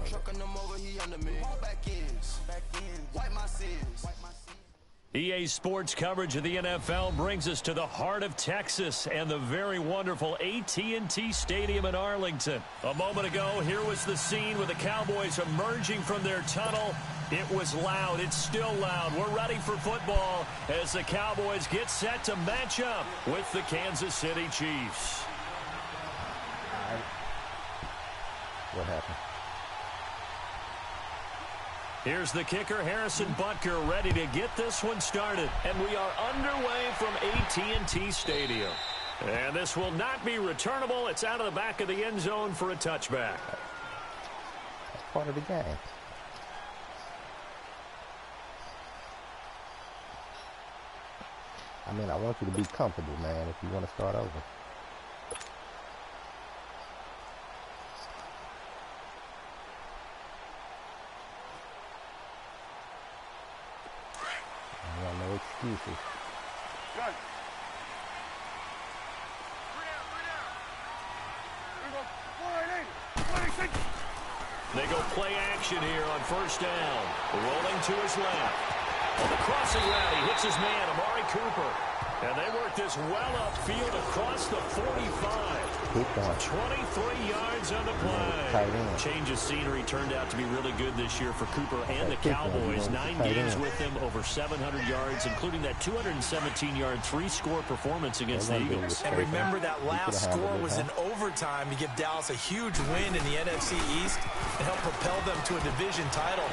Trucking them over, he under me. Back ends, wipe my sins. EA Sports coverage of the NFL brings us to the heart of Texas and the very wonderful AT&T Stadium in Arlington. A moment ago, here was the scene with the Cowboys emerging from their tunnel. It was loud. It's still loud. We're ready for football as the Cowboys get set to match up with the Kansas City Chiefs. All right. What happened? Here's the kicker, Harrison Butker, ready to get this one started. And we are underway from AT&T Stadium. And this will not be returnable. It's out of the back of the end zone for a touchback. That's part of the game. I mean, I want you to be comfortable, man, if you want to start over. No excuses. Good. They go play action here on first down. Rolling to his left. On the crossing route, he hits his man, Amari Cooper. And they work this well upfield across the 45. 23 yards on the play. Change of scenery turned out to be really good this year for Cooper and the Cowboys. 9 games with him, over 700 yards, including that 217-yard three-score performance against the Eagles. And remember that last score was in overtime to give Dallas a huge win in the NFC East and help propel them to a division title.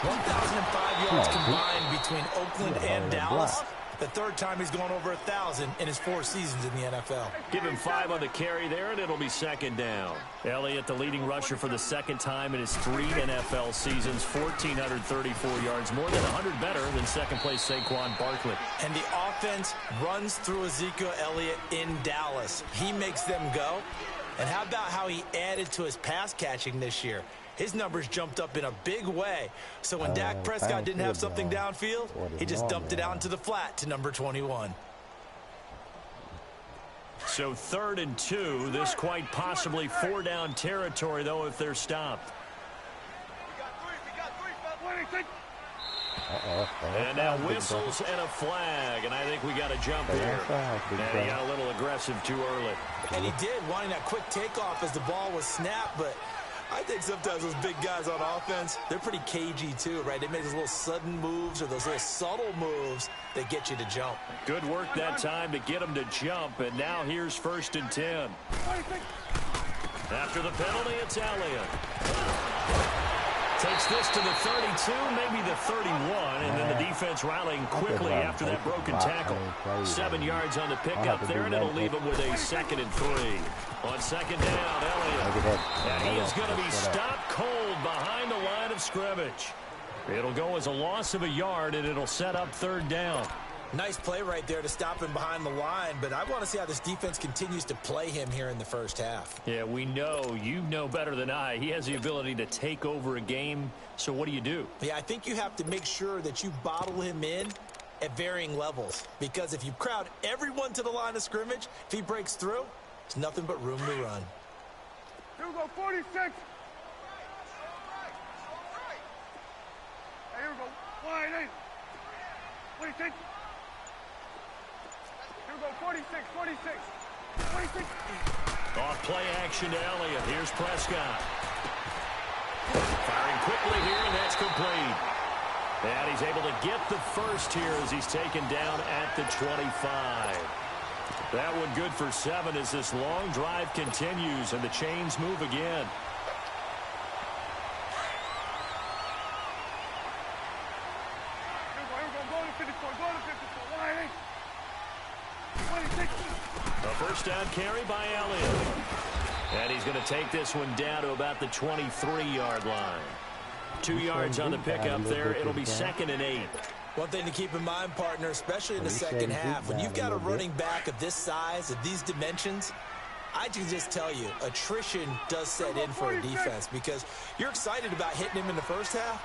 1,005 yards combined between Oakland and Dallas. The third time he's gone over 1,000 in his 4 seasons in the NFL. Give him 5 on the carry there, and it'll be second down. Elliott, the leading rusher for the second time in his 3 NFL seasons, 1,434 yards, more than 100 better than second-place Saquon Barkley. And the offense runs through Ezekiel Elliott in Dallas. He makes them go. And how about how he added to his pass catching this year? His numbers jumped up in a big way. So when Dak Prescott didn't have something downfield, he just dumped it out into the flat to number 21. So 3rd and 2. This quite possibly 4-down territory, though, if they're stopped. And now whistles and a flag, and I think we got a jump here. And he got a little aggressive too early. And he did, wanting that quick takeoff as the ball was snapped, but I think sometimes those big guys on offense, they're pretty cagey too, right? They make those little sudden moves or those little subtle moves that get you to jump. Good work that time to get him to jump, and now here's 1st and 10. After the penalty, it's Elliott. Takes this to the 32, maybe the 31, and then the defense rallying quickly after that broken tackle. 7 yards on the pickup there, and it'll leave him with a 2nd and 3. On second down, Elliott. And he is going to be stopped cold behind the line of scrimmage. It'll go as a loss of a yard, and it'll set up 3rd down. Nice play right there to stop him behind the line, but I want to see how this defense continues to play him here in the first half. Yeah, we know. You know better than I. He has the ability to take over a game, so what do? Yeah, I think you have to make sure that you bottle him in at varying levels, because if you crowd everyone to the line of scrimmage, if he breaks through, it's nothing but room to run. Here we go, 46. Hey, here we go, wide 8. 46. Here we go, 46. Off play action to Elliott. Here's Prescott. Firing quickly here, and that's complete. And he's able to get the first here as he's taken down at the 25. That one good for 7 as this long drive continues and the chains move again. A first down carry by Elliott. And he's going to take this one down to about the 23-yard line. 2 yards on the pickup there. It'll be 2nd and 8. One thing to keep in mind, partner, especially in the second half, when you've got a running back of this size, of these dimensions, I can just tell you, attrition does set in for a defense because you're excited about hitting him in the first half.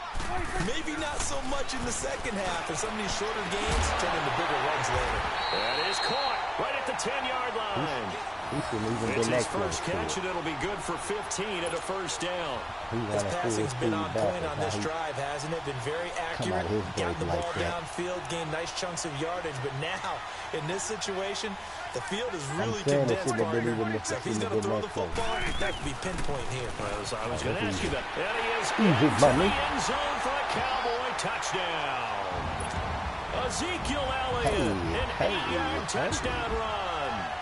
Maybe not so much in the second half, and some of these shorter gains turn into bigger runs later. That is caught right at the 10-yard line. He shouldn't even It's been his that first close catch, to and it'll be good for 15 and a first down. His passing's been on point on this drive, hasn't it? Been very accurate, gotten the ball downfield, gained nice chunks of yardage. But now, in this situation, the field is really condensed, partner. So if he's going to throw the football, that could be pinpoint here. I was going to ask you that. And he is Easy into the money. end zone for a Cowboy touchdown. Ezekiel Elliott, an 8-yard touchdown run.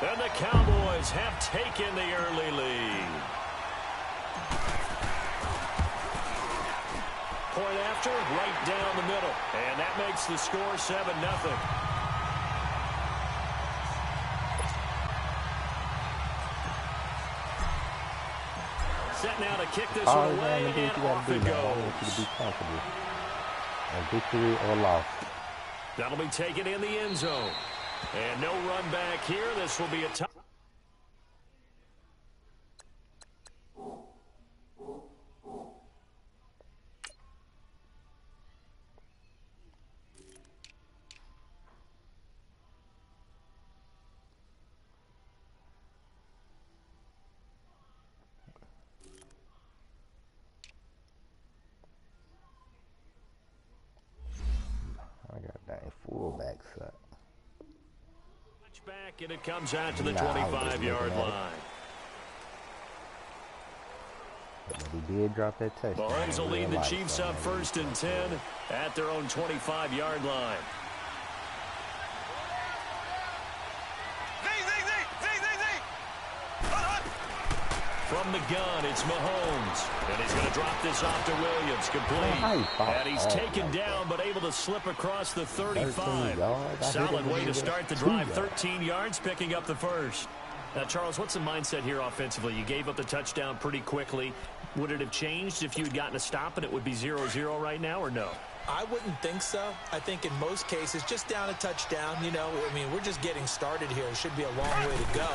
And the Cowboys have taken the early lead. Point after, right down the middle. And that makes the score 7-0. Set now to kick this one away, and off it goes. I want you to be comfortable. A victory or loss. That'll be taken in the end zone. And no run back here. This will be a touchdown. I got dang fullback set. Back, and it comes out to the 25-yard line. But he did drop that touchdown. Mahomes will lead the Chiefs up 1st and 10 at their own 25-yard line. From the gun, it's Mahomes. And he's going to drop this off to Williams. Complete. And he's taken down, but able to slip across the 35. Solid way to start the drive. 13 yards, picking up the first. Now, Charles, what's the mindset here offensively? You gave up the touchdown pretty quickly. Would it have changed if you had gotten a stop and it would be 0-0 right now, or no? I wouldn't think so. I think in most cases, just down a touchdown, you know, I mean, we're just getting started here. It should be a long way to go.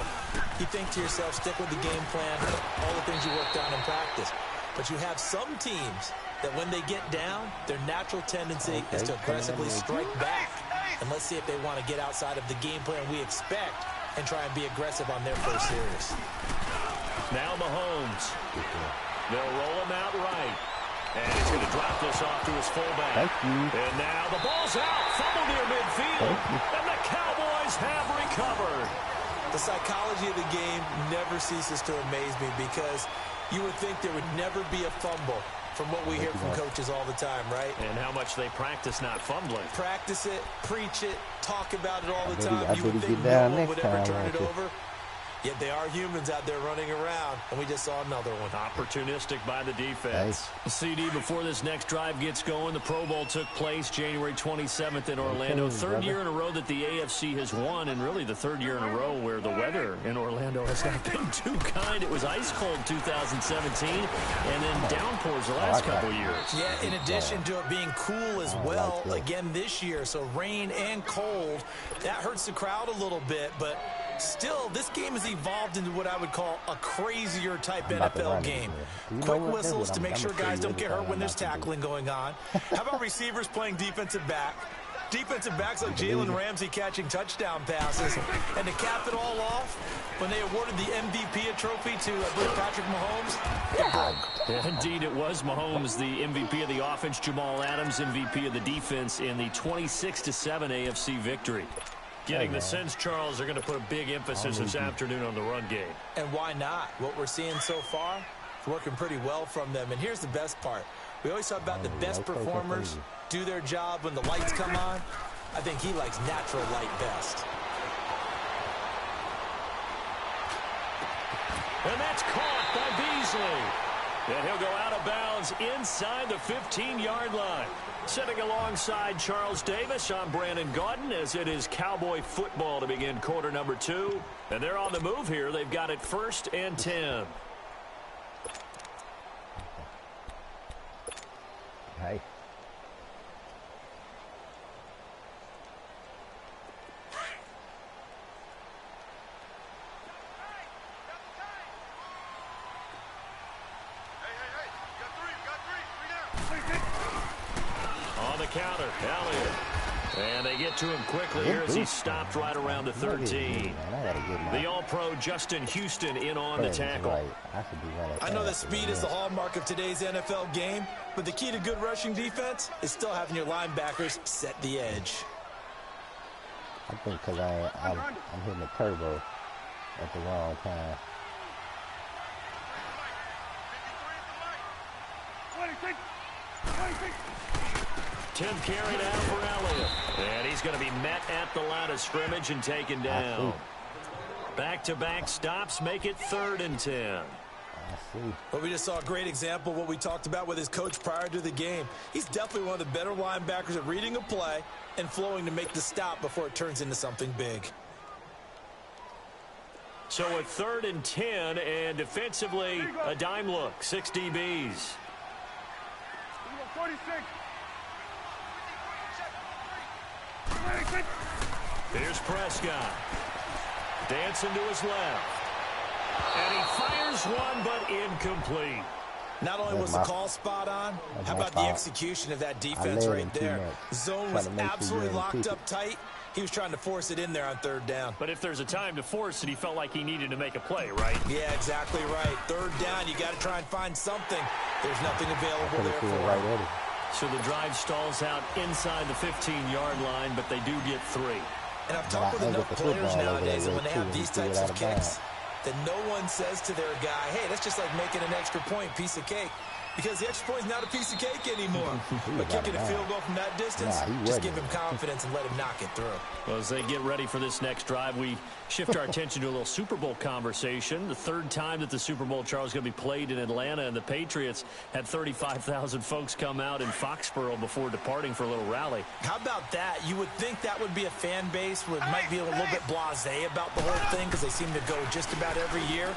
You think to yourself, stick with the game plan, all the things you worked on in practice. But you have some teams that when they get down, their natural tendency is to aggressively strike back. And let's see if they want to get outside of the game plan we expect and try and be aggressive on their first series. Now Mahomes. They'll roll him out right. And he's going to drop this off to his fullback. Thank you. And now the ball's out. Fumble near midfield. And the Cowboys have recovered. The psychology of the game never ceases to amaze me because you would think there would never be a fumble from what we hear from coaches all the time, right? And how much they practice not fumbling. Practice it, preach it, talk about it all the time. You would think no one would ever turn it over. Yet they are humans out there running around, and we just saw another one. Opportunistic by the defense. Nice. CD, before this next drive gets going, the Pro Bowl took place January 27th in Orlando. Third year in a row that the AFC has won, and really the third year in a row where the weather in Orlando has not been too kind. It was ice cold 2017, and then downpours the last couple years. Yeah, in addition to it being cool as well, again this year, so rain and cold, that hurts the crowd a little bit, but still, this game has evolved into what I would call a crazier type NFL game. Quick whistles to make sure guys don't get hurt when there's tackling going on. How about receivers playing defensive back? Defensive backs like Jalen Ramsey catching touchdown passes. And to cap it all off, when they awarded the MVP trophy to, I believe, Patrick Mahomes, Yeah, indeed, it was Mahomes, the MVP of the offense. Jamal Adams, MVP of the defense in the 26-7 AFC victory. Getting the sense, Charles, they're going to put a big emphasis this afternoon on the run game. And why not? What we're seeing so far is working pretty well from them. And here's the best part. We always talk about the best performers do their job when the lights come on. I think he likes natural light best. And that's caught by Beasley. And he'll go out of bounds inside the 15-yard line. Sitting alongside Charles Davis, I'm Brandon Gaudin, as it is Cowboy football to begin quarter number 2. And they're on the move here. They've got it 1st and 10. Hey. counter. Elliott. And they get to him quickly here as he's stopped right around the 13. The All-Pro Justin Houston in on the tackle. I know that speed is the hallmark of today's NFL game, but the key to good rushing defense is still having your linebackers set the edge. I think because I'm hitting the turbo at the wrong time. 10th carry now for Elliott. And he's going to be met at the line of scrimmage and taken down. Back-to-back stops make it 3rd and 10. But we just saw a great example of what we talked about with his coach prior to the game. He's definitely one of the better linebackers at reading a play and flowing to make the stop before it turns into something big. So a 3rd and 10, and defensively, a dime look. 6 DBs. 46. Here's Prescott. Dancing to his left. And he fires one, but incomplete. Not only was the call spot on, how about the execution of that defense right there? Zone was absolutely locked up tight. He was trying to force it in there on 3rd down. But if there's a time to force it, he felt like he needed to make a play, right? Yeah, exactly right. 3rd down, you got to try and find something. There's nothing available there for him. So the drive stalls out inside the 15-yard line, but they do get 3. And I've talked with enough players nowadays, and when they have these types of kicks, that no one says to their guy, hey, that's just like making an extra point, piece of cake. Because the extra point is not a piece of cake anymore. But kicking a field goal from that distance, just give him confidence and let him knock it through. Well, as they get ready for this next drive, we shift our attention to a little Super Bowl conversation. The 3rd time that the Super Bowl, Charles, is going to be played in Atlanta, and the Patriots had 35,000 folks come out in Foxborough before departing for a little rally. How about that? You would think that would be a fan base where it might be a little bit blasé about the whole thing because they seem to go just about every year.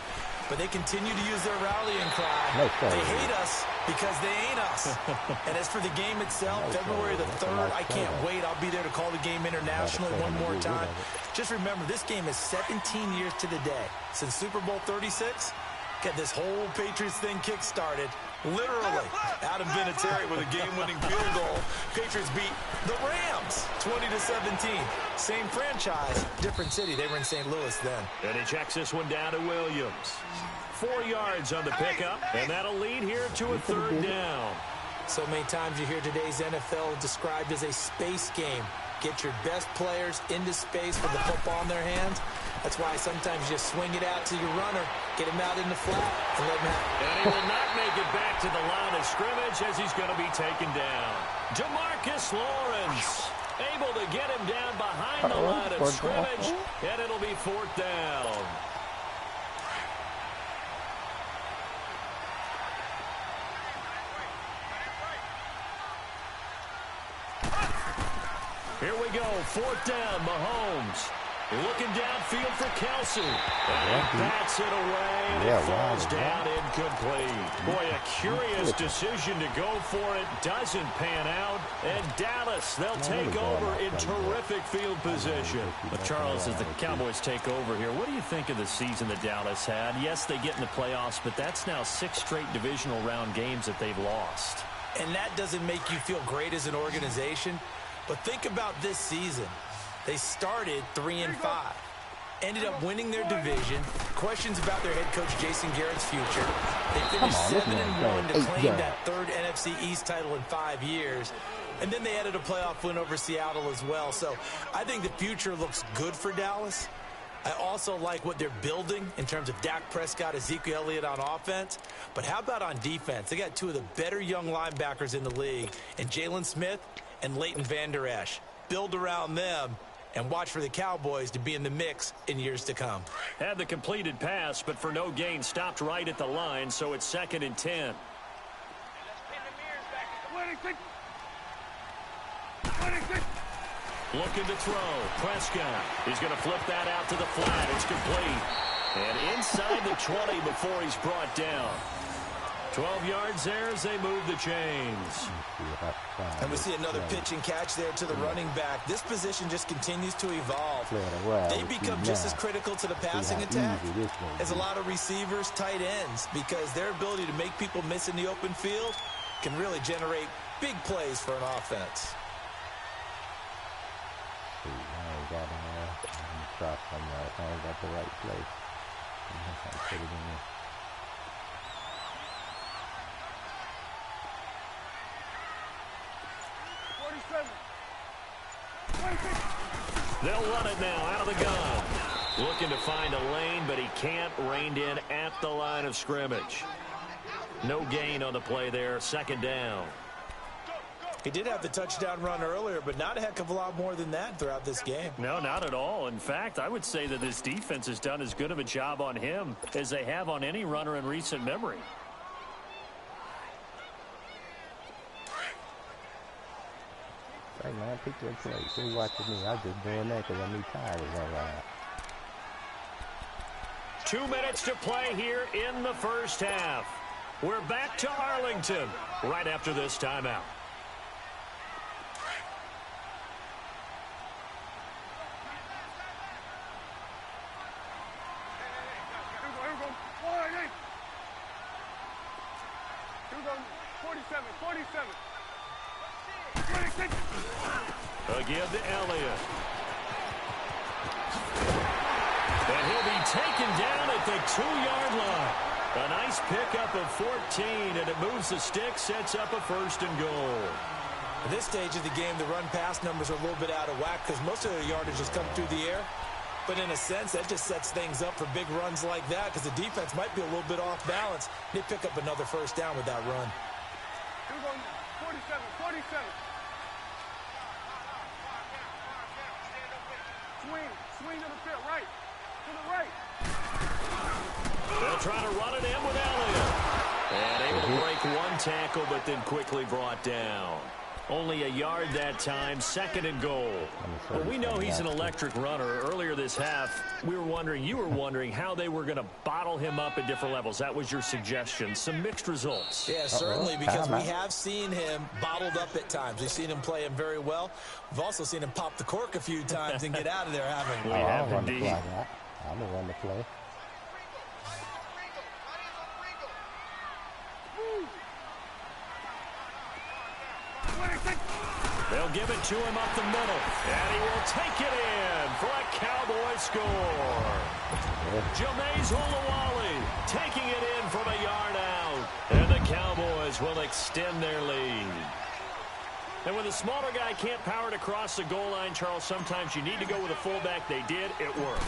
But they continue to use their rallying cry. They hate us because they ain't us. And as for the game itself, February the 3rd, I can't wait. I'll be there to call the game internationally one more time. Just remember, this game is 17 years to the day since Super Bowl 36. Get this whole Patriots thing kick-started. Literally, Adam Vinatieri with a game-winning field goal. Patriots beat the Rams 20-17. Same franchise, different city. They were in St. Louis then. And he checks this one down to Williams. 4 yards on the pickup, and that'll lead here to a 3rd down. So many times you hear today's NFL described as a space game. Get your best players into space with the football in their hands. That's why sometimes you just swing it out to your runner, get him out in the flat, and let him have it. And he will not make it back to the line of scrimmage as he's going to be taken down. Demarcus Lawrence able to get him down behind the line of scrimmage, and it'll be 4th down. Here we go, 4th down, Mahomes. Looking downfield for Kelsey. And he bats it away, and it falls down incomplete. Boy, a curious decision to go for it. Doesn't pan out. And Dallas, they'll take over in terrific field position. But Charles, as the Cowboys take over here, what do you think of the season that Dallas had? Yes, they get in the playoffs, but that's now 6 straight divisional round games that they've lost. And that doesn't make you feel great as an organization. But think about this season. They started 3-5, ended up winning their division. Questions about their head coach Jason Garrett's future. They finished 7-1 to claim that 3rd NFC East title in 5 years. And then they added a playoff win over Seattle as well. So I think the future looks good for Dallas. I also like what they're building in terms of Dak Prescott, Ezekiel Elliott on offense. But how about on defense? They got 2 of the better young linebackers in the league, and Jalen Smith and Leighton Vander Esch. Build around them and watch for the Cowboys to be in the mix in years to come. Had the completed pass, but for no gain, stopped right at the line, so it's 2nd and 10. 26. 26. Looking to throw. Prescott. He's going to flip that out to the flat. It's complete. And inside the 20 before he's brought down. 12 yards there as they move the chains. And we see another pitch and catch there to the running back. This position just continues to evolve. They become just as critical to the passing attack as a lot of receivers, tight ends, because their ability to make people miss in the open field can really generate big plays for an offense. got in there. I'm gonna try somewhere. If I ain't got the right place, I'm gonna put it in there. They'll run it now out of the gun. Looking to find a lane, but he can't. Reined in at the line of scrimmage. No gain on the play there. Second down. He did have the touchdown run earlier, but not a heck of a lot more than that throughout this game. No, not at all. In fact, I would say that this defense has done as good of a job on him as they have on any runner in recent memory. Hey, man, pick your place. Who watching me? I'm just doing that because I need tired of that ride. 2 minutes to play here in the first half. We're back to Arlington right after this timeout. Again to Elliott. And he'll be taken down at the 2-yard line. A nice pickup of 14, and it moves the stick, sets up a 1st and goal. At this stage of the game, the run-pass numbers are a little bit out of whack because most of their yardage has come through the air. But in a sense, that just sets things up for big runs like that because the defense might be a little bit off balance. They pick up another 1st down with that run. 47, 47. Swing to the field, right. To the right. They'll try to run it in with Elliott. And able to break one tackle, but then quickly brought down. Only a yard that time, 2nd and goal. Well, we know he's an electric runner. Earlier this half, you were wondering how they were going to bottle him up at different levels. That was your suggestion. Some mixed results. Yeah, certainly, because we have seen him bottled up at times. We've seen him play him very well. We've also seen him pop the cork a few times and get out of there, haven't we? We have indeed. I'm going to run the play. They'll give it to him up the middle, and he will take it in for a Cowboy score. Jameis Olawale taking it in from a yard out, and the Cowboys will extend their lead. And when the smaller guy can't power it across the goal line, Charles, sometimes you need to go with a fullback. They did. It worked.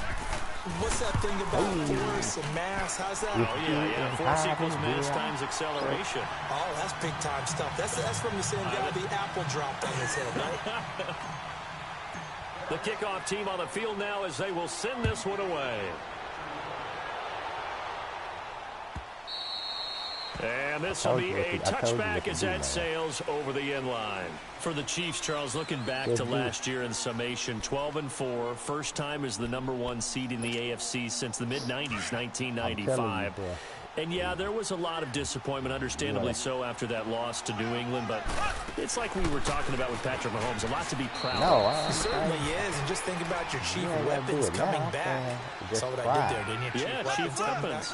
What's that thing about force and mass? How's that? Oh, yeah. Force equals mass times acceleration. Oh, that's big-time stuff. That's from the same guy the apple dropped on his head, right? The kickoff team on the field now as they will send this one away. And this will be a touchback as that sails over the end line. For the Chiefs, Charles, looking back to last year in summation, 12-4, first time as the #1 seed in the AFC since the mid-90s, 1995. And, yeah, there was a lot of disappointment, understandably so, after that loss to New England. But it's like we were talking about with Patrick Mahomes, a lot to be proud of. It certainly is. And just think about your chief weapons coming back. Saw what I did there, didn't you? Chief weapons.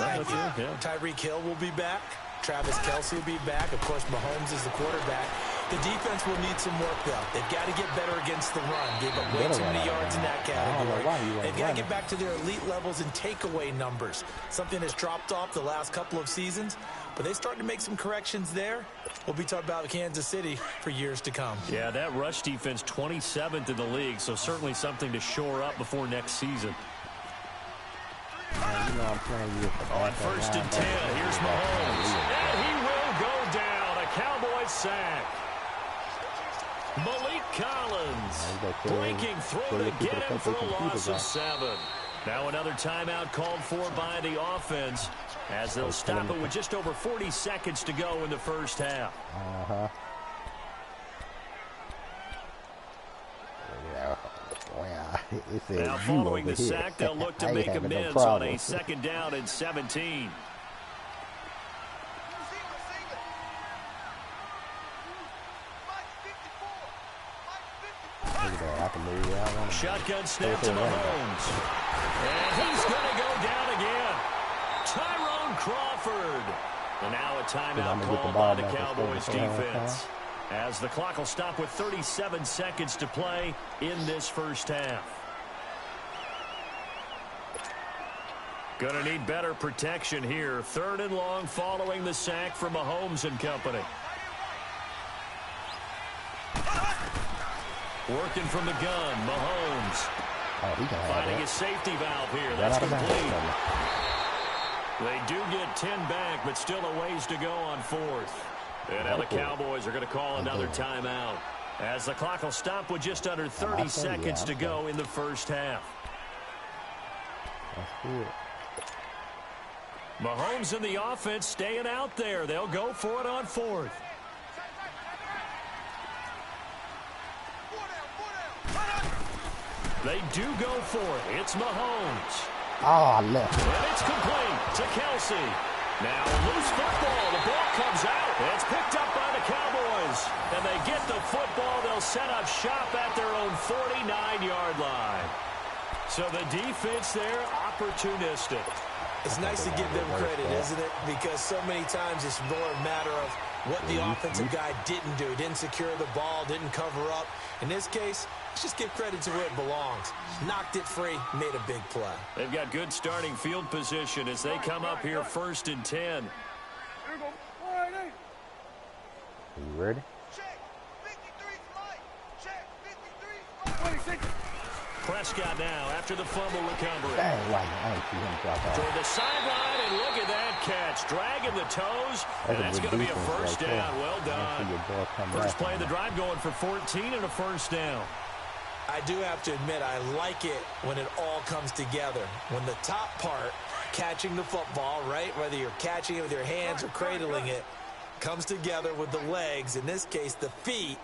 Tyreek Hill will be back. Travis Kelce will be back. Of course, Mahomes is the quarterback. The defense will need some work, though. They've got to get better against the run. Gave up way too many yards in that category. They've got to get back to their elite levels in takeaway numbers. Something that's dropped off the last couple of seasons. But they started to make some corrections there. We'll be talking about Kansas City for years to come. Yeah, that rush defense, 27th in the league, so certainly something to shore up before next season. I'm playing you on 1st and 10, here's Mahomes. And he will go down. A Cowboy sack. Malik Collins breaking through to get him for a loss of 7. Now another timeout called for by the offense as they'll stop it with just over 40 seconds to go in the first half. Now following the sack, they'll look to make amends on a 2nd down and 17. Shotgun snap to Mahomes. And he's going to go down again. Tyrone Crawford. And now a timeout called by the Cowboys defense. As the clock will stop with 37 seconds to play in this first half. Going to need better protection here. 3rd and long following the sack from Mahomes and company. Working from the gun, Mahomes. Finding his safety valve here. That's complete. They do get 10 back, but still a ways to go on 4th. And now the Cowboys are going to call another timeout, as the clock will stop with just under 30 seconds to go in the first half. That's good. Mahomes and the offense staying out there. They'll go for it on 4th. They do go for it. It's Mahomes. Oh, I left. And it's complete to Kelsey. Now loose football. The ball comes out. It's picked up by the Cowboys. And they get the football. They'll set up shop at their own 49-yard line. So the defense there, opportunistic. It's nice to give them credit, isn't it? Because so many times it's more a matter of what the offensive guy didn't do. Didn't secure the ball, didn't cover up. In this case, let's just give credit to where it belongs. Knocked it free, made a big play. They've got good starting field position as they come up here 1st and 10. Are you ready? Check. 53's Mike. Check. 53's Mike. 26. Prescott now after the fumble recovery. Dang, like, I ain't see him drop off. Toward the sideline, and look at that catch. Dragging the toes, and that's going to be a first down. Well done. First play of the drive going for 14 and a first down. I do have to admit, I like it when it all comes together. When the top part, catching the football, right, whether you're catching it with your hands or cradling it, comes together with the legs, in this case the feet,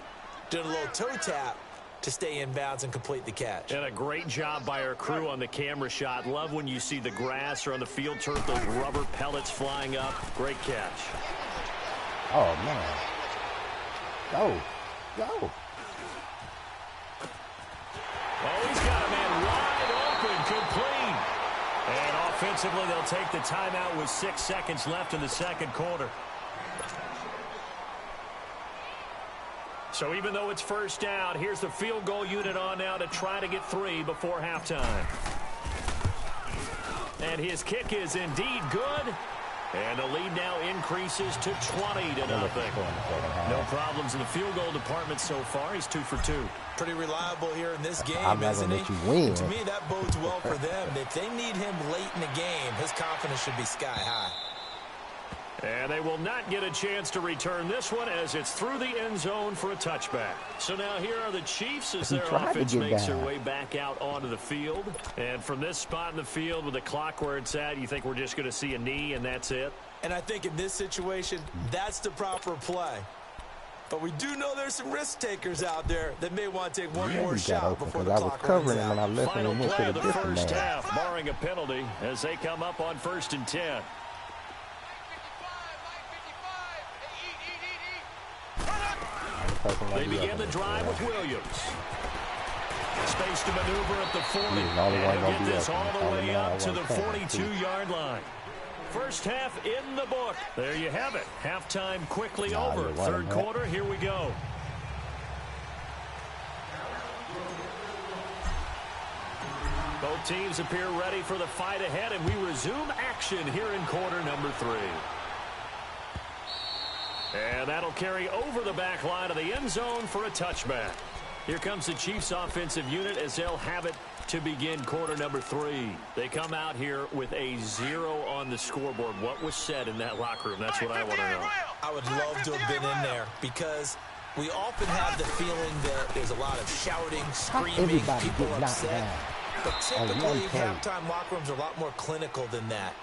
doing a little toe tap to stay in bounds and complete the catch. And a great job by our crew on the camera shot. Love when you see the grass or on the field turf, those rubber pellets flying up. Great catch. Oh, man. Go. Go. Oh, he's got a man wide open, complete. And offensively, they'll take the timeout with 6 seconds left in the second quarter. So even though it's first down, here's the field goal unit on now to try to get 3 before halftime. And his kick is indeed good. And the lead now increases to 20-0. No problems in the field goal department so far. He's 2 for 2. Pretty reliable here in this game, isn't he? To me, that bodes well for them. If they need him late in the game, his confidence should be sky high. And they will not get a chance to return this one as it's through the end zone for a touchback. So now here are the Chiefs as their offense makes their way back out onto the field. And from this spot in the field with the clock where it's at, you think we're just going to see a knee and that's it? And I think in this situation, that's the proper play. But we do know there's some risk takers out there that may want to take one more shot before the clock runs out. Final play of the first half, barring a penalty, as they come up on 1st and 10. They begin the drive with Williams. Space to maneuver at the 40. And get this all the way up to the 42-yard line. First half in the book. There you have it. Halftime quickly over. Third quarter, here we go. Both teams appear ready for the fight ahead, and we resume action here in quarter number 3. And that'll carry over the back line of the end zone for a touchback. Here comes the Chiefs offensive unit as they'll have it to begin quarter number 3. They come out here with a 0 on the scoreboard. What was said in that locker room? That's what I want to know. I would love to have been in there because we often have the feeling that there's a lot of shouting, screaming, people upset. But typically, halftime locker rooms are a lot more clinical than that.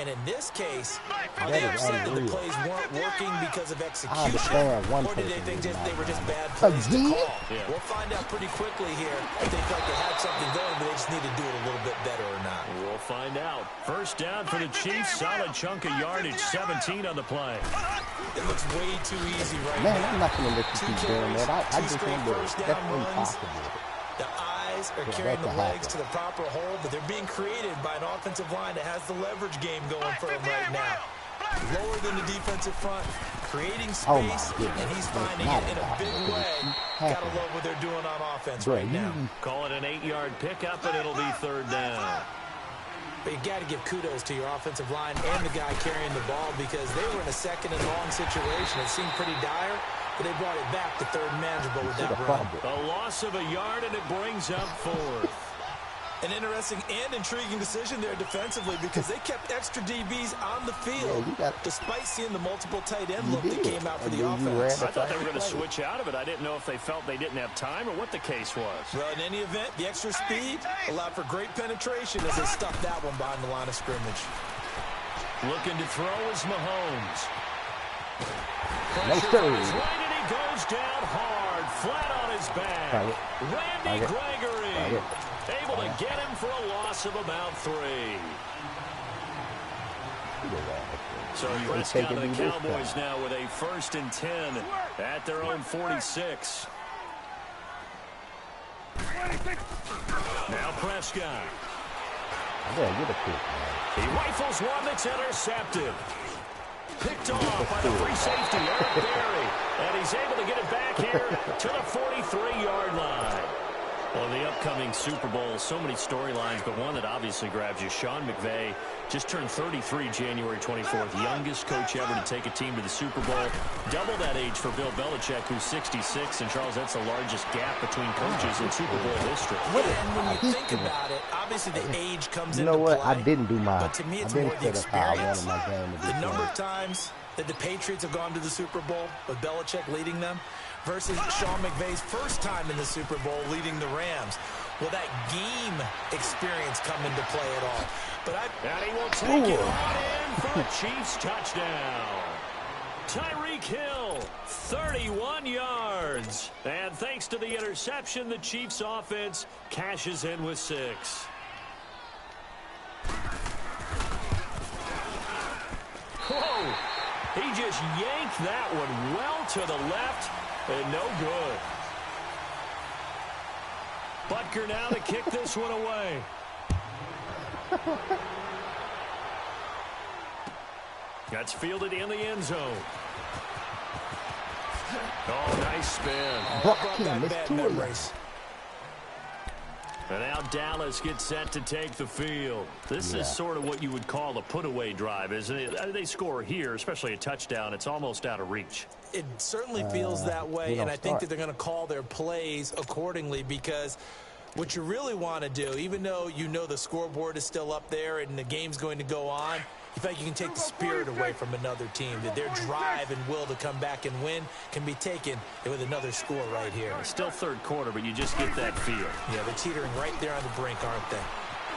And in this case, are they upset that the plays weren't working because of execution? Or did they think they were just bad plays to call? Yeah. We'll find out pretty quickly here if they felt they had something going, but they just need to do it a little bit better or not. We'll find out. First down for the Chiefs. Solid chunk of yardage. 17 on the play. It looks way too easy right now. Man, I'm not going to let you keep doing that. I just want to do it. That's impossible. The eyes are carrying the legs to the proper hole, but they're being created by an offensive line that has the leverage game going for them right now. Lower than the defensive front, creating space, and he's finding it in a big way. Gotta love what they're doing on offense right now. Call it an 8-yard pickup, and it'll be third down. But you got to give kudos to your offensive line and the guy carrying the ball because they were in a second and long situation. It seemed pretty dire, but they brought it back to third manageable with that run. A loss of a yard, and it brings up fourth. An interesting and intriguing decision there defensively because they kept extra DBs on the field despite seeing the multiple tight end look that came out for the offense. I thought they were going to switch out of it. I didn't know if they felt they didn't have time or what the case was. Well, in any event, the extra speed allowed for great penetration as they stuffed that one behind the line of scrimmage. Looking to throw is Mahomes. No Pressure is right, and he goes down hard, flat on his back. Randy Gregory. Able to get him for a loss of about 3. So Prescott and the Cowboys now with a 1st and 10 at their own 46. Now Prescott. He rifles one that's intercepted. Picked off by the free safety, Eric Berry. And he's able to get it back here to the 43-yard line. Well, the upcoming Super Bowl, so many storylines, but one that obviously grabs you. Sean McVay just turned 33 January 24th, youngest coach ever to take a team to the Super Bowl. Double that age for Bill Belichick, who's 66. And, Charles, that's the largest gap between coaches in Super Bowl history. And when you think about it, obviously the age comes into play. You know what? I didn't do mine. But to me, it's more the experience. The number of times that the Patriots have gone to the Super Bowl with Belichick leading them versus Sean McVay's first time in the Super Bowl leading the Rams. Will that game experience come into play at all? And he will take it on in for a Chiefs touchdown. Tyreek Hill, 31 yards. And thanks to the interception, the Chiefs offense cashes in with 6. Whoa! He just yanked that one well to the left. And no good. Butker now to kick this one away. That's fielded in the end zone. Oh, nice spin. And now Dallas gets set to take the field. This is sort of what you would call a put-away drive, isn't it? They score here, especially a touchdown. It's almost out of reach. It certainly feels that way, and I think that they're going to call their plays accordingly because what you really want to do, even though you know the scoreboard is still up there and the game's going to go on, you think you can take the spirit away from another team, that their drive and will to come back and win can be taken with another score right here. It's still third quarter, but you just get that feel. Yeah, they're teetering right there on the brink, aren't they?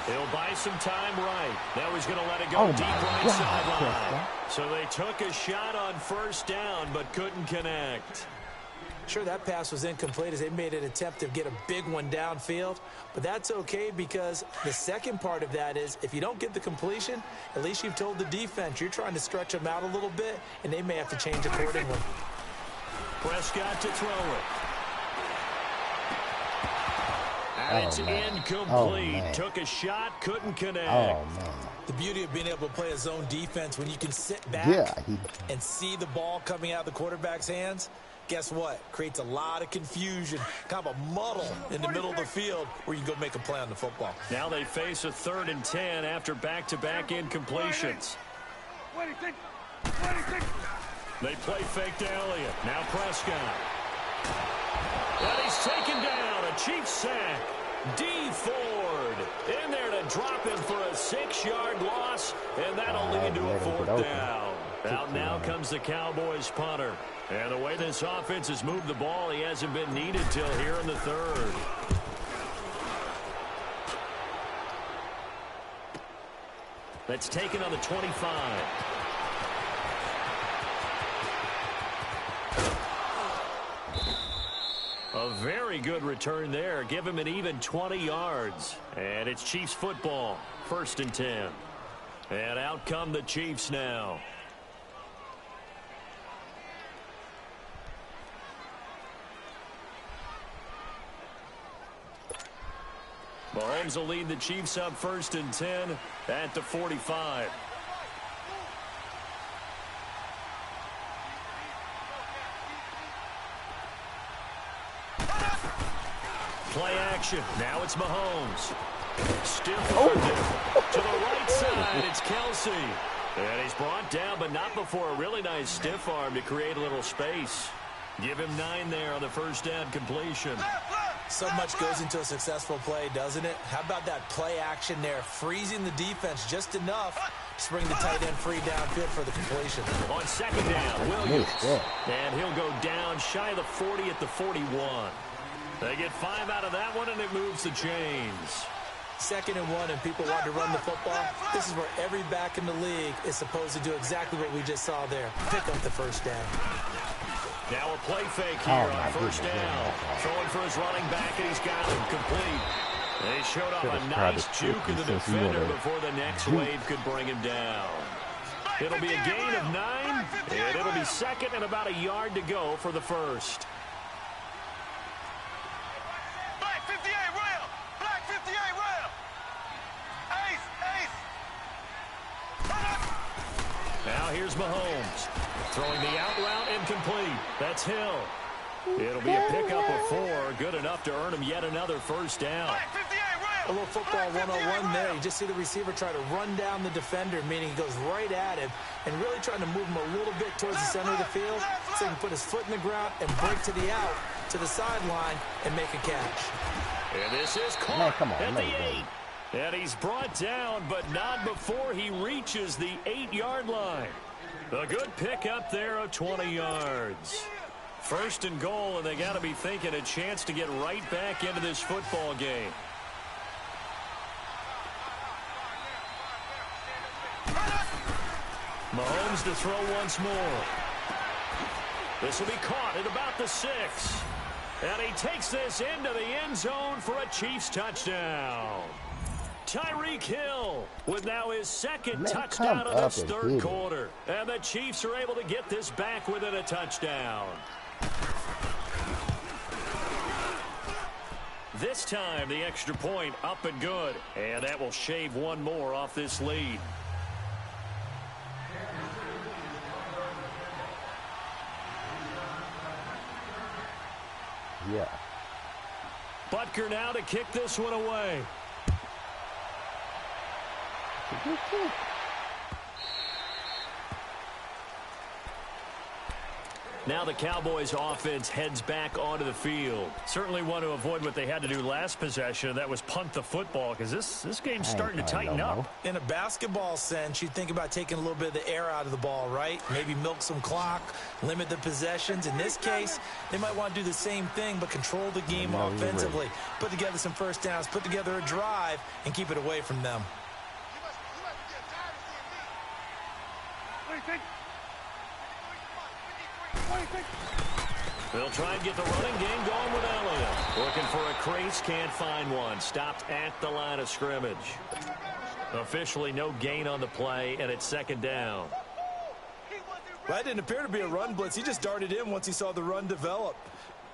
He'll buy some time right. Now he's going to let it go deep right sideline. So they took a shot on first down, but couldn't connect. Sure, that pass was incomplete as they made an attempt to get a big one downfield, but that's okay because the second part of that is if you don't get the completion, at least you've told the defense you're trying to stretch them out a little bit, and they may have to change accordingly. Prescott to throw it. And it's incomplete. Took a shot, couldn't connect. The beauty of being able to play a zone defense when you can sit back and see the ball coming out of the quarterback's hands, guess what? Creates a lot of confusion, kind of a muddle in the middle of the field where you can go make a play on the football. Now they face a 3rd and 10 after back-to-back incompletions. They play fake to Elliott. Now Prescott. And he's taken down. A Chiefs sack. D. Ford in there to drop him for a 6-yard loss, and that'll lead to a 4th down. Out now comes the Cowboys punter. And the way this offense has moved the ball, he hasn't been needed till here in the 3rd. That's taken on the 25. A very good return there. Give him an even 20 yards. And it's Chiefs football. 1st and 10. And out come the Chiefs now. Mahomes will lead the Chiefs up 1st and 10 at the 45. play action. Now it's Mahomes. Stiff armed him. To the right side, it's Kelsey. And he's brought down, but not before a really nice stiff arm to create a little space. Give him 9 there on the first down completion. So much goes into a successful play, doesn't it? How about that play action there, freezing the defense just enough to bring the tight end free downfield for the completion. On second down, Williams. And he'll go down shy of the 40 at the 41. They get 5 out of that one, and it moves the chains. 2nd and 1, and people want to run the football. This is where every back in the league is supposed to do exactly what we just saw there. Pick up the first down. Now a play fake here on first down. Throwing for his running back, and he's got him complete. They showed off a nice juke in the defender before the next wave could bring him down. It'll be a gain of 9, and it'll be 2nd and about a yard to go for the first. Black 58 rail! Black 58 rail! Ace! Now here's Mahomes. Throwing the out route incomplete. That's Hill. It'll be a pickup of 4. Good enough to earn him yet another first down. A little football 101 there. You just see the receiver try to run down the defender, meaning he goes right at him and really trying to move him a little bit towards the center of the field so he can put his foot in the ground and break to the out, to the sideline, and make a catch. And this is caught at the 8. And he's brought down, but not before he reaches the 8-yard line. A good pick up there of 20 yards. 1st and goal, and they got to be thinking a chance to get right back into this football game. Mahomes to throw once more. This will be caught at about the 6. And he takes this into the end zone for a Chiefs touchdown. Tyreek Hill with now his 2nd touchdown of this 3rd quarter. And the Chiefs are able to get this back within a touchdown. This time the extra point up and good. And that will shave 1 more off this lead. Yeah. Butker now to kick this one away. Now the Cowboys offense heads back onto the field. Certainly want to avoid what they had to do last possession. That was punt the football, because this game's starting to tighten up. In a basketball sense, you think about taking a little bit of the air out of the ball, right? Maybe milk some clock, limit the possessions. In this case, they might want to do the same thing, but control the game offensively. Put together some first downs, put together a drive, and keep it away from them. They'll try and get the running game going with Elliott. Looking for a crease, can't find one. Stopped at the line of scrimmage. Officially no gain on the play, and it's 2nd down. That didn't appear to be a run blitz. He just darted in once he saw the run develop.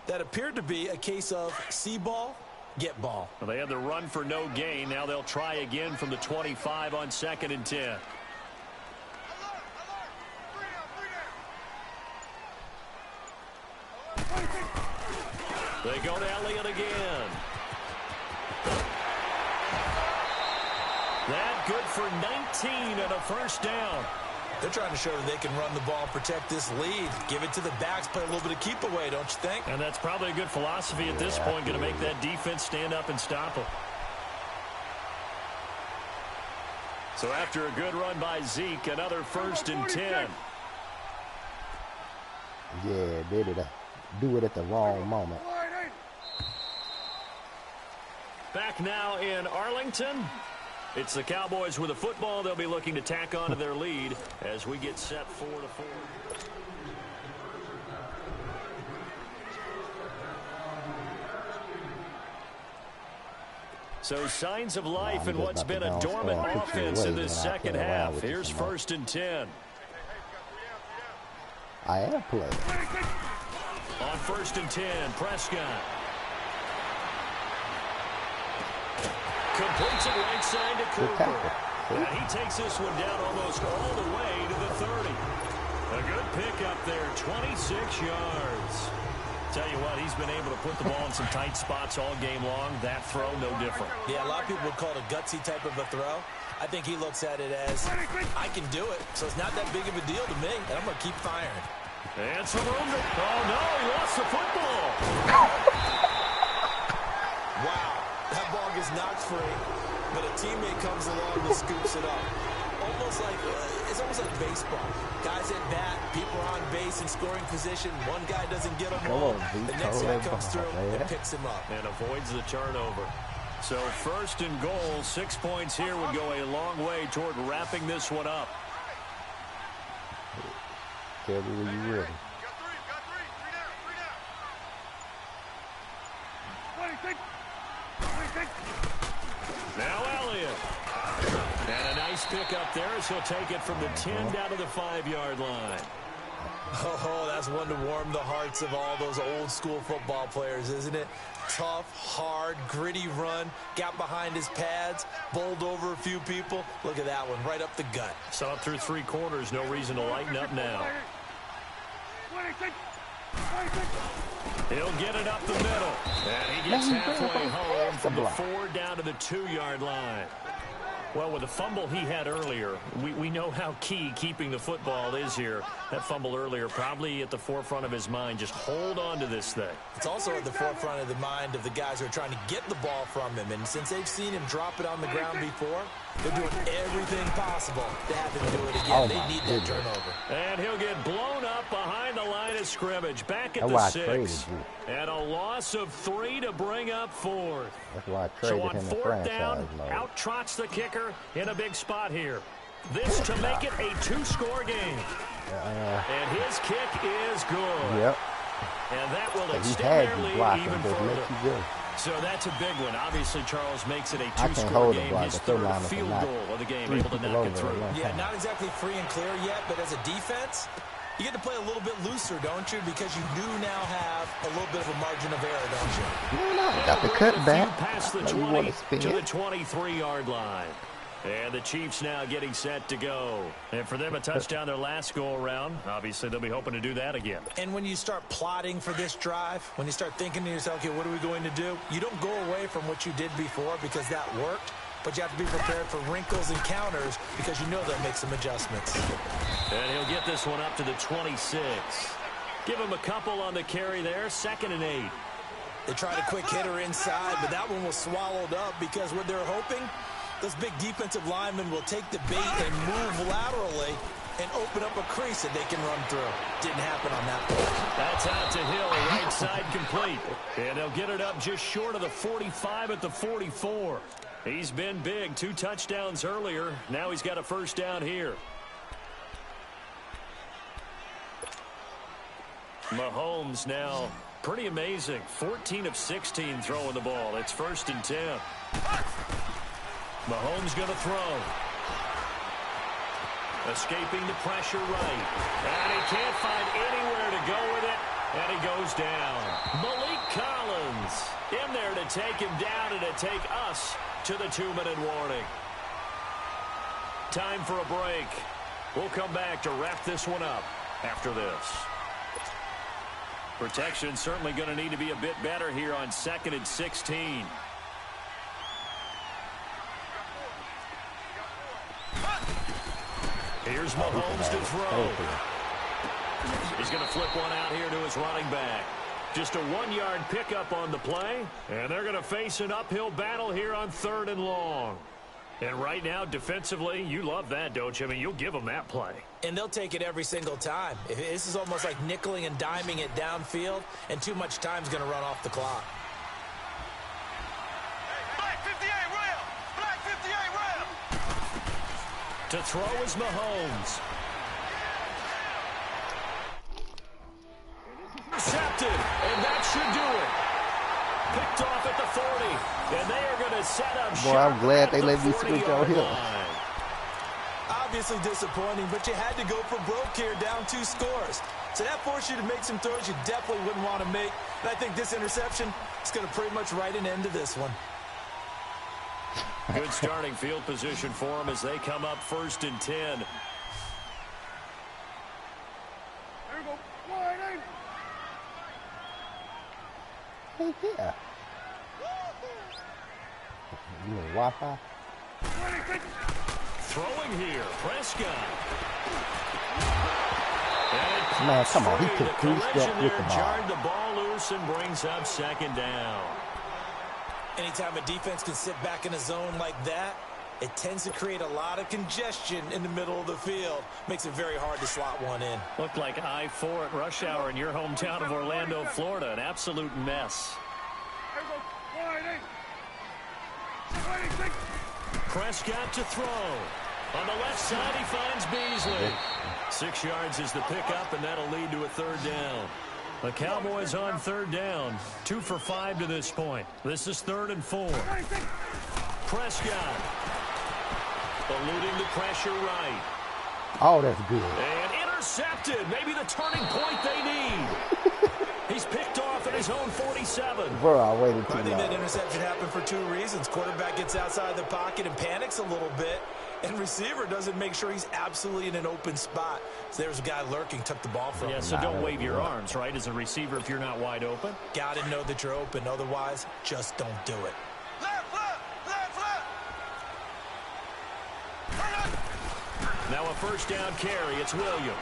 That appeared to be a case of see ball, get ball. Well, they had the run for no gain. Now they'll try again from the 25 on 2nd and 10. They go to Elliott again. That good for 19 and a first down. They're trying to show that they can run the ball, protect this lead. Give it to the backs, play a little bit of keep away, don't you think? And that's probably a good philosophy at this point, going to make that defense stand up and stop them. So after a good run by Zeke, another 1st and 10. Yeah, they did do it at the wrong moment. Back now in Arlington. It's the Cowboys with the football. They'll be looking to tack on to their lead as we get set 4-4. So signs of life in what's been a dormant offense in this 2nd half. Here's 1st and 10. I am playing. On 1st and 10, Prescott. Completes it right side to Cooper. And he takes this one down almost all the way to the 30. A good pick up there, 26 yards. Tell you what, he's been able to put the ball in some tight spots all game long. That throw, no different. Yeah, a lot of people would call it a gutsy type of a throw. I think he looks at it as, I can do it, so it's not that big of a deal to me, and I'm going to keep firing. And some room to... Oh, no, he lost the football. Wow, that ball gets knocked free, but a teammate comes along and scoops it up. It's almost like baseball. Guys at bat, people are on base in scoring position. One guy doesn't get them all. The next guy comes through and picks him up. And avoids the turnover. So first and goal, 6 points here would go a long way toward wrapping this one up. Tell me when you're ready. Now Elliott. And a nice pick up there as he'll take it from the 10 down to the 5-yard line. Oh, that's one to warm the hearts of all those old school football players, isn't it? Tough, hard, gritty run, got behind his pads, bowled over a few people. Look at that one, right up the gut. Saw it through 3 quarters, no reason to lighten up now. He'll get it up the middle. And he gets halfway home from the 4 down to the 2-yard line. Well, with the fumble he had earlier, we know how key keeping the football is here. That fumble earlier probably at the forefront of his mind. Just hold on to this thing. It's also at the forefront of the mind of the guys who are trying to get the ball from him. And since they've seen him drop it on the ground before, they're doing everything possible to have him do it again. They need that turnover. And he'll get blown up behind the line of scrimmage. Back at the 6. And a loss of 3 to bring up 4th. That's why I traded him in franchise mode. So on 4th down, out trots the kicker in a big spot here. This to make it a 2-score game. And his kick is good. Yep. And that will extend their lead even further. So that's a big one. Obviously, Charles makes it a 2-score game. His 3rd field goal of the game, able to knock it through. Yeah, not exactly free and clear yet, but as a defense, you get to play a little bit looser, don't you? Because you do now have a little bit of a margin of error, don't you? No, got the cutback. Past the 20 to the 23-yard line. And the Chiefs now getting set to go. And for them, a touchdown their last go-around. Obviously, they'll be hoping to do that again. And when you start plotting for this drive, when you start thinking to yourself, okay, what are we going to do? You don't go away from what you did before because that worked. But you have to be prepared for wrinkles and counters because you know they'll make some adjustments. And he'll get this one up to the 26. Give him a couple on the carry there. 2nd and 8. They tried a quick hitter inside, but that one was swallowed up because what they're hoping, those big defensive linemen will take the bait and move laterally and open up a crease that they can run through. Didn't happen on that play. That's out to Hill, right side complete. And they'll get it up just short of the 45 at the 44. He's been big. 2 touchdowns earlier. Now he's got a 1st down here. Mahomes now pretty amazing. 14 of 16 throwing the ball. It's 1st and 10. Mahomes going to throw. Escaping the pressure right. And he can't find anywhere to go with it. And he goes down. Malik Collins in there to take him down and to take us to the 2-minute warning. Time for a break. We'll come back to wrap this one up after this. Protection certainly going to need to be a bit better here on 2nd and 16. Here's Mahomes to throw. He's going to flip one out here to his running back. Just a 1-yard pickup on the play. And they're going to face an uphill battle here on 3rd and long. And right now, defensively, you love that, don't you? I mean, you'll give them that play. And they'll take it every single time. This is almost like nickeling and diming it downfield, and too much time's going to run off the clock. Black 58 rail! Black 58 rail! To throw is Mahomes. Intercepted, and that should do it. Picked off at the 40, and they are going to set up shop. Boy, I'm glad they let me switch on him. Obviously disappointing, but you had to go for broke here, down 2 scores. So that forced you to make some throws you definitely wouldn't want to make. And I think this interception is going to pretty much write an end to this one. Good starting field position for them as they come up 1st and 10. heck yeah. You mean Wi-Fi? Throwing here, Prescott. Man, come on, he took 3 steps with the ball. Jarred the ball loose and brings up second down. Anytime a defense can sit back in a zone like that, it tends to create a lot of congestion in the middle of the field. Makes it very hard to slot one in. Looked like I-4 at rush hour in your hometown of Orlando, Florida. An absolute mess. Prescott to throw. On the left side, he finds Beasley. 6 yards is the pickup, and that'll lead to a third down. The Cowboys on third down. 2 for 5 to this point. This is 3rd and 4. Prescott. Eluding the pressure right. Oh, that's good. And intercepted. Maybe the turning point they need. He's picked off at his own 47. Bro, I waited too long. I think that interception happened for 2 reasons. Quarterback gets outside the pocket and panics a little bit. And receiver doesn't make sure he's absolutely in an open spot. So there's a guy lurking, took the ball from him. Yeah, so don't wave your arms, right, as a receiver if you're not wide open. Got to know that you're open. Otherwise, just don't do it. Now a first down carry. It's Williams.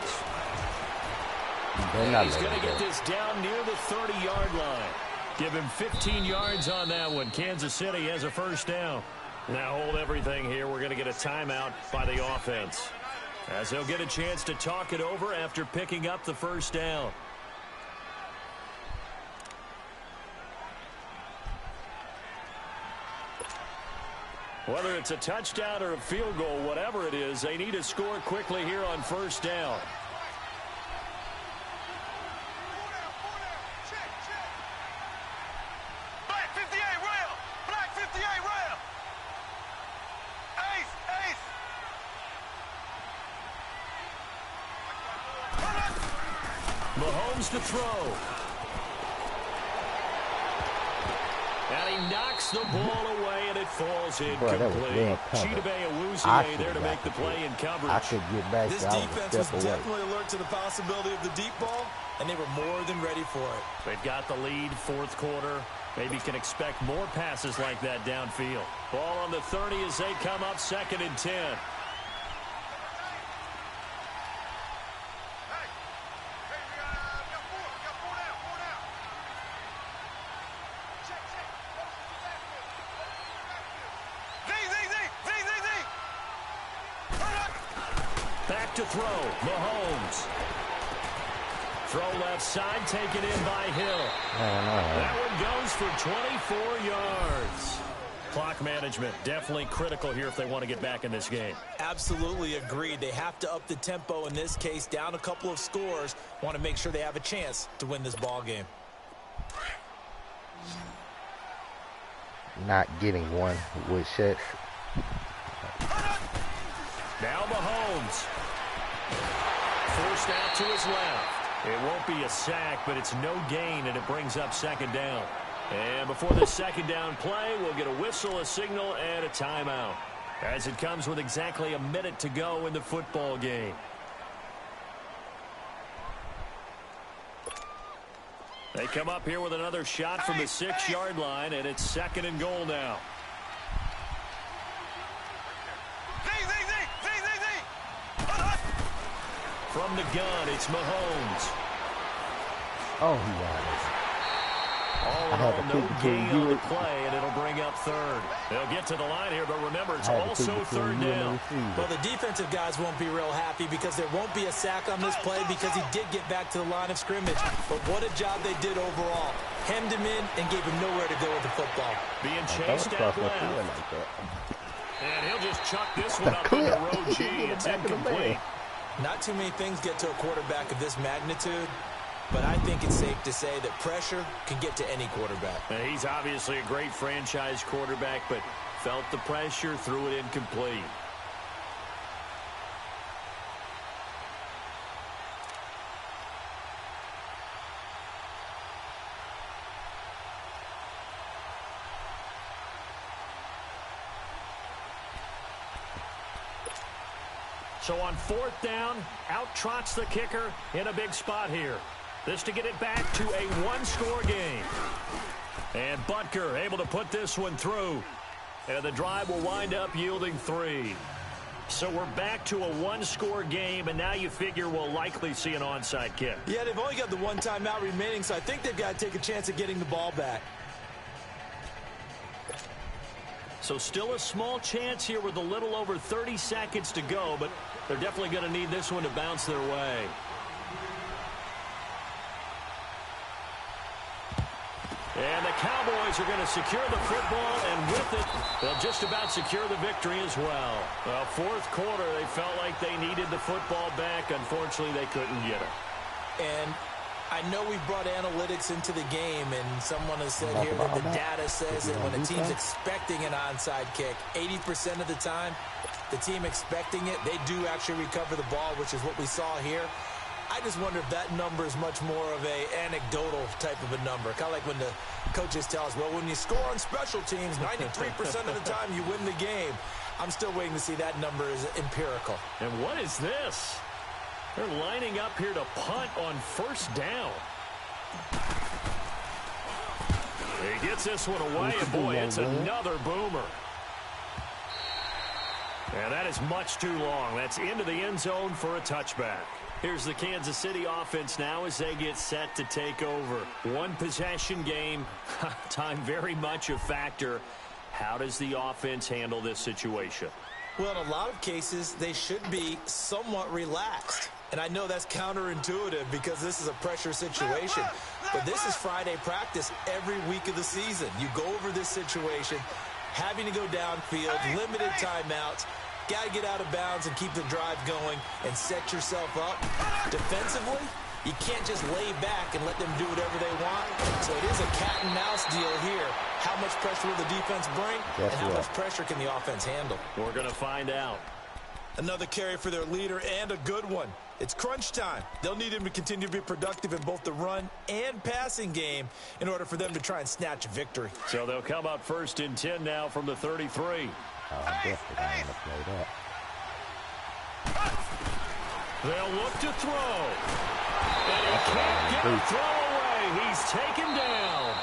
He's going to get this down near the 30-yard line. Give him 15 yards on that one. Kansas City has a first down. Now hold everything here. We're going to get a timeout by the offense, as they'll get a chance to talk it over after picking up the first down. Whether it's a touchdown or a field goal, whatever it is, they need to score quickly here on first down. Black 58 rail. Black 58 rail. Ace. Mahomes to throw. And he knocks the ball away, and it falls incomplete. Chidobe Awuzie there to make the play in coverage. I could get back. This defense was definitely alert to the possibility of the deep ball, and they were more than ready for it. They've got the lead, 4th quarter. Maybe can expect more passes like that downfield. Ball on the 30 as they come up 2nd and 10. Back to throw, Mahomes. Throw left side, taken in by Hill. That one goes for 24 yards. Clock management, definitely critical here if they want to get back in this game. Absolutely agreed. They have to up the tempo in this case, down a couple of scores. Want to make sure they have a chance to win this ball game. Not getting one with sets. Now Mahomes. Forced out to his left. It won't be a sack, but it's no gain, and it brings up 2nd down. And before the 2nd down play, we'll get a whistle, a signal, and a timeout, as it comes with exactly a minute to go in the football game. They come up here with another shot from the 6-yard line, and it's 2nd and goal now. From the gun, it's Mahomes. Oh, he was. All in all, no gain on the play, and it'll bring up 3rd. They'll get to the line here, but remember, it's also 3rd down. Well, the defensive guys won't be real happy because there won't be a sack on this play because he did get back to the line of scrimmage. But what a job they did overall. Hemmed him in and gave him nowhere to go with the football. Being chased out left. And he'll just chuck this one up under row G. It's incomplete. Not too many things get to a quarterback of this magnitude, but I think it's safe to say that pressure can get to any quarterback. He's obviously a great franchise quarterback, but felt the pressure, threw it incomplete. So on 4th down, out trots the kicker in a big spot here. This to get it back to a 1-score game. And Butker able to put this one through. And the drive will wind up yielding 3. So we're back to a one-score game, and now you figure we'll likely see an onside kick. Yeah, they've only got the one timeout remaining, so I think they've got to take a chance at getting the ball back. So still a small chance here with a little over 30 seconds to go, but they're definitely going to need this one to bounce their way. And the Cowboys are going to secure the football, and with it, they'll just about secure the victory as well. Well, fourth quarter, they felt like they needed the football back. Unfortunately, they couldn't get it. And I know we've brought analytics into the game, and someone has said here that the data says that when a team's expecting an onside kick, 80% of the time, the team expecting it, they do actually recover the ball, which is what we saw here. I just wonder if that number is much more of a anecdotal type of a number. Kind of like when the coaches tell us, well, when you score on special teams, 93% of the time you win the game. I'm still waiting to see that number is empirical. And what is this? They're lining up here to punt on first down. He gets this one away, and boy, it's another boomer. And that is much too long. That's into the end zone for a touchback. Here's the Kansas City offense now as they get set to take over. One possession game, time very much a factor. How does the offense handle this situation? Well, in a lot of cases, they should be somewhat relaxed. And I know that's counterintuitive because this is a pressure situation. But this is Friday practice every week of the season. You go over this situation, having to go downfield, limited timeouts. Got to get out of bounds and keep the drive going and set yourself up. Defensively, you can't just lay back and let them do whatever they want. So it is a cat and mouse deal here. How much pressure will the defense bring, and how much pressure can the offense handle? We're going to find out. Another carry for their leader, and a good one. It's crunch time. They'll need him to continue to be productive in both the run and passing game in order for them to try and snatch a victory. So they'll come up 1st and 10 now from the 33. Definitely going to play that. They'll look to throw. And he can't get the throw away. He's taken down.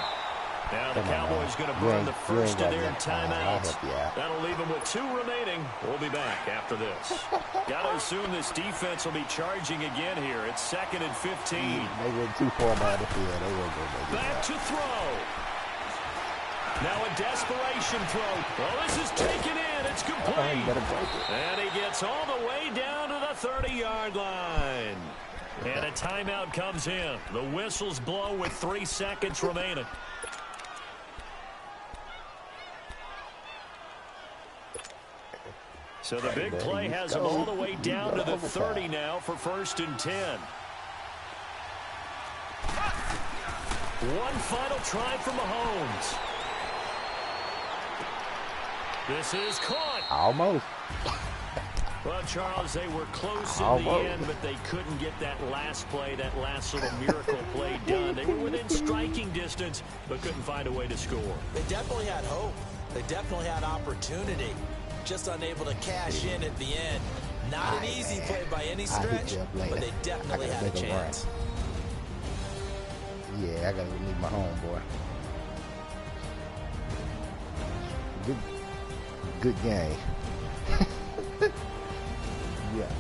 Now the Cowboys going to burn the first of their timeouts. That'll leave them with 2 remaining. We'll be back after this. Got to assume this defense will be charging again here. It's 2nd and 15. They went too far down the field. They will go back to throw. Now a desperation throw. Well, this is taken in. It's complete. And he gets all the way down to the 30-yard line. And a timeout comes in. The whistles blow with 3 seconds remaining. So the big play has him all the way down to the 30 now for 1st and 10. One final try from Mahomes. This is caught. Almost. Well, Charles, they were close in the end, but they couldn't get that last play, that last little miracle play done. They were within striking distance, but couldn't find a way to score. They definitely had hope. They definitely had opportunity. Just unable to cash in at the end. Not an easy play by any stretch, but they definitely had a chance. Yeah, I got to meet my homeboy. Good game. Yeah.